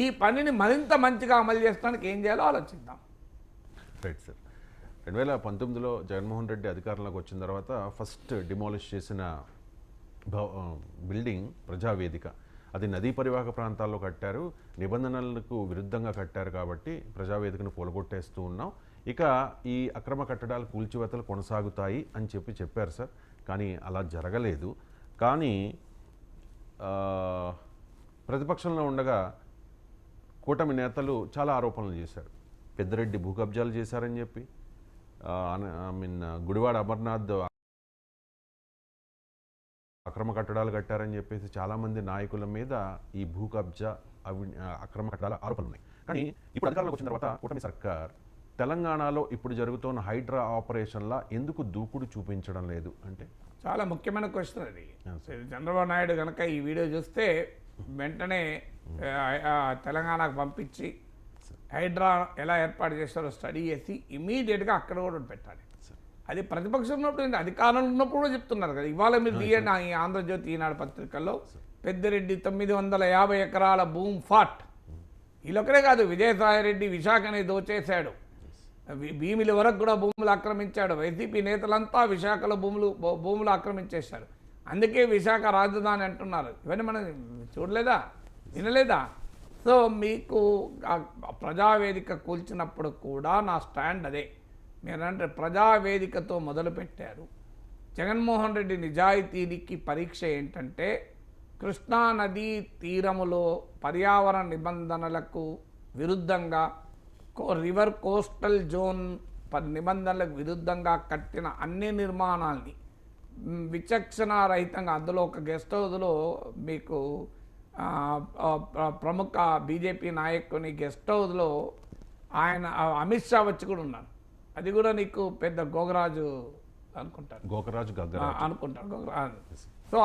ఈ పనిని మరింత మంచిగా అమలు చేస్తానికి ఏం చేయాలో ఆలోచిద్దాం. Right sir. 2019లో జగన్మోహన్ రెడ్డి అధికారంలోకి వచ్చిన తర్వాత ఫస్ట్ డిమాలిష్ చేసిన బిల్డింగ్ ప్రజావేదిక. అది నదీ పరివాహక ప్రాంతాల్లో కట్టారు, నిబంధనలకు విరుద్ధంగా కట్టారు కాబట్టి ప్రజావేదికను కూలగొట్టేస్తూ ఉన్నాం. ఇక ఈ అక్రమ కట్టడాలు కూల్చివేతలు కొనసాగుతాయి అని చెప్పారు సార్. కానీ అలా జరగలేదు. కానీ ప్రతిపక్షంలో ఉండగా కూటమి నేతలు చాలా ఆరోపణలు చేశారు. పెద్దిరెడ్డి భూ కబ్జాలు చేశారని చెప్పి, గుడివాడ అమర్నాథ్ అక్రమ కట్టడాలు కట్టారని చెప్పేసి చాలామంది నాయకుల మీద ఈ భూ కబ్జా అక్రమ కట్టడాల ఆరోపణలు ఉన్నాయి. కానీ ఇప్పుడు అధికారంలోకి వచ్చిన తర్వాత కూటమి సర్కార్ తెలంగాణలో ఇప్పుడు జరుగుతున్న హైడ్రా ఆపరేషన్లా ఎందుకు దూకుడు చూపించడం లేదు అంటే చాలా ముఖ్యమైన క్వశ్చన్ అది. చంద్రబాబు నాయుడు కనుక ఈ వీడియో చూస్తే వెంటనే తెలంగాణకు పంపించి హైడ్రా ఎలా ఏర్పాటు చేస్తారో స్టడీ చేసి ఇమీడియట్గా అక్కడ కూడా పెట్టాలి. అది ప్రతిపక్షం ఉన్నప్పుడు, అధికారంలో ఉన్నప్పుడు కూడా చెప్తున్నారు కదా. ఇవాళ మీరు తీయండి ఈ ఆంధ్రజ్యోతి ఈనాడు పత్రికల్లో పెద్దిరెడ్డి 950 ఎకరాల భూమి ఫాట్. వీళ్ళొక్కడే కాదు, విజయసాయిరెడ్డి విశాఖని దోచేశాడు, భీమిలి వరకు కూడా భూములు ఆక్రమించాడు. వైసీపీ నేతలంతా విశాఖలో భూములు ఆక్రమించేశారు. అందుకే విశాఖ రాజధాని అంటున్నారు. ఇవన్నీ మనం చూడలేదా, వినలేదా? సో మీకు ప్రజావేదిక కూల్చినప్పుడు కూడా నా స్టాండ్ అదే. మీరంటే ప్రజావేదికతో మొదలుపెట్టారు. జగన్మోహన్ రెడ్డి నిజాయితీకి పరీక్ష ఏంటంటే, కృష్ణానదీ తీరములో పర్యావరణ నిబంధనలకు విరుద్ధంగా, రివర్ కోస్టల్ జోన్ నిబంధనలకు విరుద్ధంగా కట్టిన అన్ని నిర్మాణాల్ని విచక్షణారహితంగా, అందులో ఒక గెస్ట్ హౌస్లో మీకు ప్రముఖ బీజేపీ నాయకుని గెస్ట్ హౌస్లో ఆయన అమిత్ షా వచ్చి కూడా ఉన్నారు. అది కూడా నీకు పెద్ద గోగరాజు అనుకుంటారు, అనుకుంటారు గోగరాజు. సో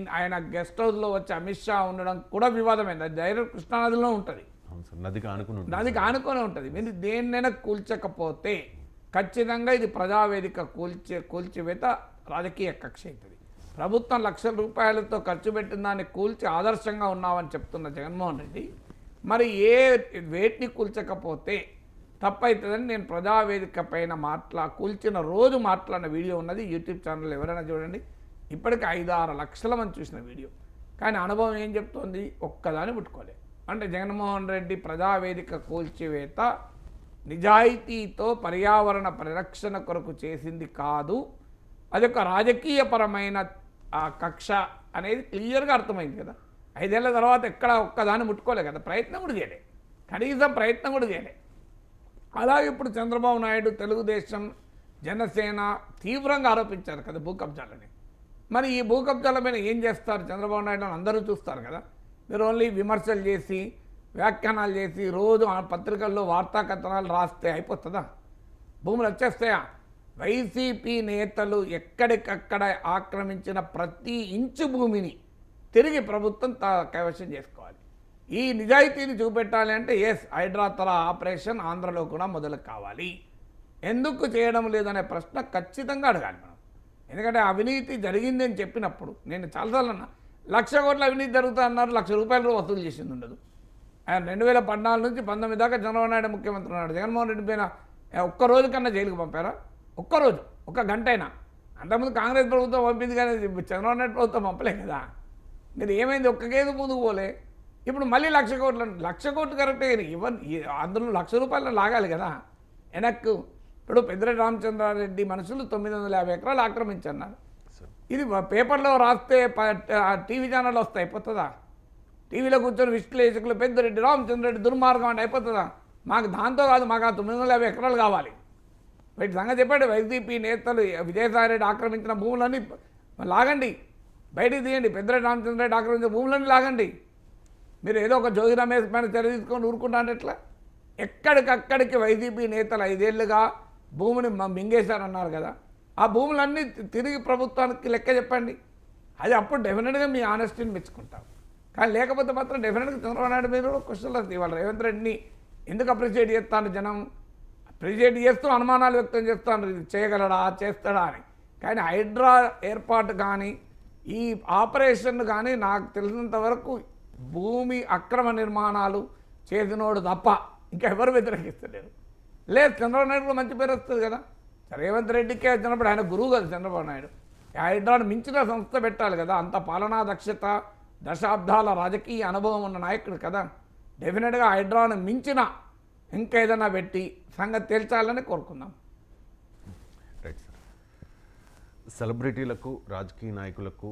ఆయన గెస్ట్ హౌస్లో వచ్చి అమిత్ షా ఉండడం కూడా వివాదమైంది. అది డైరెక్ట్ కృష్ణానదిలో ఉంటుంది, నదికి ఆనుకొని ఉంటుంది. మీరు దేన్నైనా కూల్చకపోతే ఖచ్చితంగా ఇది ప్రజావేదిక కూల్చివేత రాజకీయ కక్ష అవుతుంది. ప్రభుత్వం లక్షల రూపాయలతో ఖర్చు పెట్టిన దాన్ని కూల్చి ఆదర్శంగా ఉన్నామని చెప్తున్న జగన్మోహన్ రెడ్డి మరి వేటిని కూల్చకపోతే తప్పవుతుందని నేను ప్రజావేదిక పైన కూల్చిన రోజు మాట్లాడిన వీడియో ఉన్నది యూట్యూబ్ ఛానల్, ఎవరైనా చూడండి. ఇప్పటికి 5-6 లక్షల మంది చూసిన వీడియో. కానీ అనుభవం ఏం చెప్తోంది? ఒక్కదాన్ని ముట్టుకోలే. అంటే జగన్మోహన్ రెడ్డి ప్రజావేదిక కూల్చివేత నిజాయితీతో పర్యావరణ పరిరక్షణ కొరకు చేసింది కాదు, అదొక రాజకీయపరమైన కక్ష అనేది క్లియర్గా అర్థమైంది కదా. 5 ఏళ్ల తర్వాత ఎక్కడ ఒక్కదాన్ని ముట్టుకోలే కదా, ప్రయత్నం కూడా చేయలే, కనీసం ప్రయత్నం కూడా చేయలే. అలాగే ఇప్పుడు చంద్రబాబు నాయుడు, తెలుగుదేశం, జనసేన తీవ్రంగా ఆరోపించారు కదా భూ కబ్జాలని. మరి ఈ భూ కబ్జాల మీద ఏం చేస్తారు చంద్రబాబు నాయుడు అని అందరూ చూస్తారు కదా. మీరు ఓన్లీ విమర్శలు చేసి, వ్యాఖ్యానాలు చేసి, రోజు పత్రికల్లో వార్తా కథనాలు రాస్తే అయిపోతుందా? భూములు వచ్చేస్తాయా? వైసీపీ నేతలు ఎక్కడికక్కడ ఆక్రమించిన ప్రతి ఇంచు భూమిని తిరిగి ప్రభుత్వం కైవశం చేసుకోవాలి. ఈ నిజాయితీని చూపెట్టాలి అంటే హైడ్రా తర ఆపరేషన్ ఆంధ్రలో కూడా మొదలు కావాలి. ఎందుకు చేయడం లేదనే ప్రశ్న ఖచ్చితంగా అడగాలి మనం. ఎందుకంటే అవినీతి జరిగిందని చెప్పినప్పుడు నేను చాలాసార్లు అన్నా, 1,00,000 కోట్ల అవినీతి జరుగుతా అన్నారు, ₹1,00,000 వసూలు చేసింది ఉండదు. ఆయన 2014 నుంచి 19 దాకా చంద్రబాబు నాయుడు ముఖ్యమంత్రి ఉన్నాడు. జగన్మోహన్ రెడ్డి పైన ఒక్కరోజు కన్నా జైలుకు పంపారా? ఒక్కరోజు, ఒక్క గంట అయినా. అంతకుముందు కాంగ్రెస్ ప్రభుత్వం పంపింది కానీ చంద్రబాబు నాయుడు ప్రభుత్వం పంపలే కదా. మీరు ఏమైంది? ఒక్క కేసు ముందుకు పోలే. ఇప్పుడు మళ్ళీ 1,00,000 కోట్లు, 1,00,000 కోట్లు కరెక్టే. అందులో ₹1,00,000 లాగాలి కదా వెనక్కు. ఇప్పుడు పెద్దిరెడ్డి రామచంద్రారెడ్డి మనుషులు 950 ఎకరాలు ఆక్రమించన్నారు. ఇది పేపర్లో రాస్తే టీవీ ఛానల్లో వస్తే అయిపోతుందా? టీవీలో కూర్చొని విశ్లేషకులు పెద్దిరెడ్డి రామచంద్రారెడ్డి దుర్మార్గం అంటే అయిపోతుందా? మాకు దాంతో కాదు, మాకు ఆ 950 ఎకరాలు కావాలి. వీటి సంగతి చెప్పాడు. వైసీపీ నేతలు విజయసాయిరెడ్డి ఆక్రమించిన భూములన్నీ లాగండి, బయటికి తీయండి. పెద్దిరెడ్డి రామచంద్రారెడ్డి ఆక్రమించిన భూములన్నీ లాగండి. మీరు ఏదో ఒక జోగి రమేష్ పైన చర్య తీసుకొని ఊరుకుంటా అంటే ఎట్లా? ఎక్కడికక్కడికి వైసీపీ నేతలు 5 ఏళ్లుగా భూమిని మింగేశారన్నారు కదా. ఆ భూములన్నీ తిరిగి ప్రభుత్వానికి లెక్క చెప్పండి. అది అప్పుడు డెఫినెట్గా మీ ఆనెస్టీని మెచ్చుకుంటాం. కానీ లేకపోతే మాత్రం డెఫినెట్గా చంద్రబాబు నాయుడు మీద కూడా క్వశ్చన్లు వస్తాయి. ఇవాళ రేవంత్ రెడ్డిని ఎందుకు అప్రిషియేట్ చేస్తాను జనం? అప్రిషియేట్ చేస్తూ అనుమానాలు వ్యక్తం చేస్తాను, ఇది చేయగలడా, చేస్తాడా అని. కానీ హైడ్రా ఏర్పాటు కానీ ఈ ఆపరేషన్ కానీ నాకు తెలిసినంత వరకు భూమి అక్రమ నిర్మాణాలు చేసినోడు తప్ప ఇంకా ఎవరు వ్యతిరేకిస్తలేరు. లేదు, చంద్రబాబు నాయుడు కూడా మంచి పేరు వస్తుంది కదా. రేవంత్ రెడ్డికే వచ్చినప్పుడు ఆయన గురువు కదా చంద్రబాబు నాయుడు. హైడ్రాను మించిన సంస్థ పెట్టాలి కదా. అంత పాలనా దక్షత, దశాబ్దాల రాజకీయ అనుభవం ఉన్న నాయకుడు కదా. డెఫినెట్గా హైడ్రాను మించిన ఇంకేదైనా పెట్టి సంగతి తేల్చాలని కోరుకుందాం. Right sir. సెలబ్రిటీలకు, రాజకీయ నాయకులకు